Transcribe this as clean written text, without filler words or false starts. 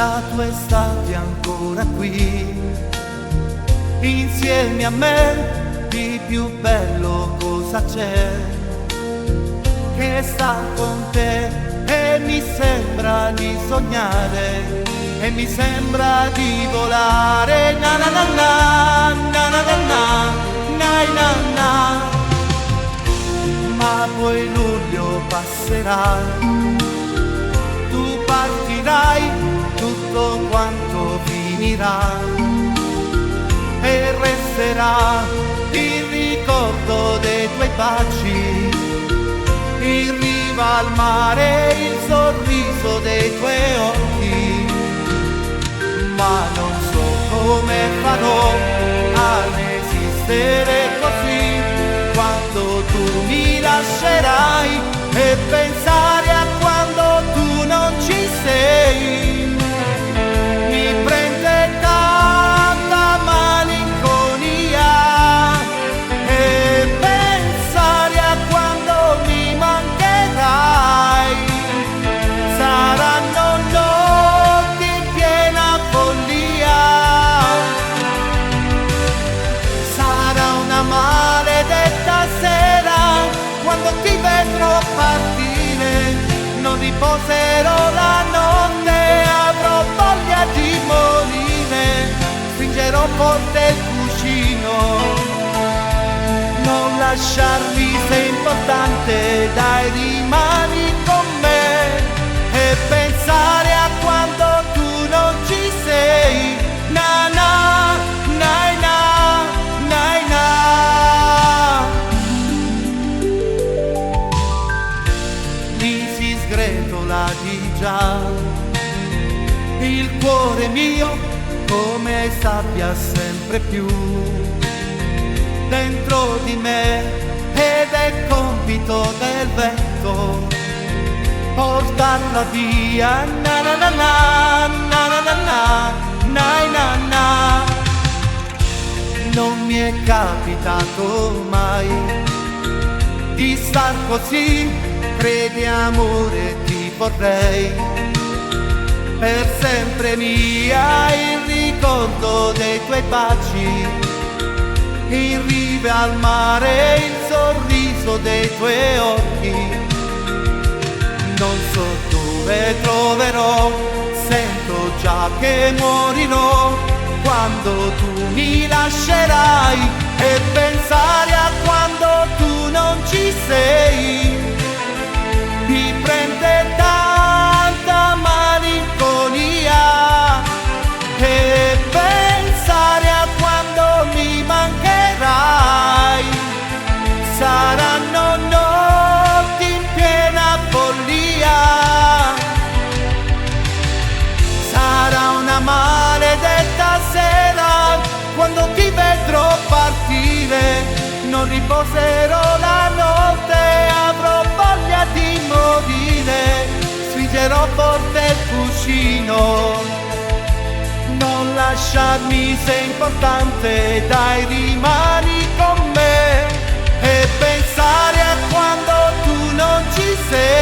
la tua estate ancora qui, insieme a me, di più bello cosa c'è che sta con te, e mi sembra di sognare, e mi sembra di volare, na na na na, na na na na, na na na. Ma poi luglio passerà, tu partirai, tutto quanto finirà e resterà il ricordo dei tuoi baci in riva al mare, il sorriso dei tuoi occhi. Ma non so come farò a resistere così quando tu mi lascerai e pensare a quando tu non ci sei. Mi prende tanta malinconia e pensare a quando mi mancherai. Saranno notti in piena follia, sarà una maledetta sera quando ti vedrò partire. Non riposerò la notte, avrò voglia di morire, stringerò forte il cuscino. Non lasciarmi, sei importante, dai, rimani con me e pensare a quando tu non ci sei. Na na, na na, na na. Mi si sgretola di già il cuore mio come sabbia sempre più dentro di me, ed è compito del vento portarla via, na na na na, na na na na, na na na. Non mi è capitato mai di star così, credi amore, ti vorrei per sempre mia, il ricordo dei tuoi baci in riva al mare, il sorriso dei tuoi occhi. Non so dove troverò, sento già che morirò quando tu mi lascerai e pensare a quando tu non ci sei. Mi prende tanta malinconia e pensare a quando mi mancherai. Saranno notti in piena follia, sarà una maledetta sera quando ti vedrò partire. Non riposerò la notte, avrò voglia di morire, stringerò forte il cuscino. Non lasciarmi, sei importante, dai, rimani con me e pensare a quando tu non ci sei.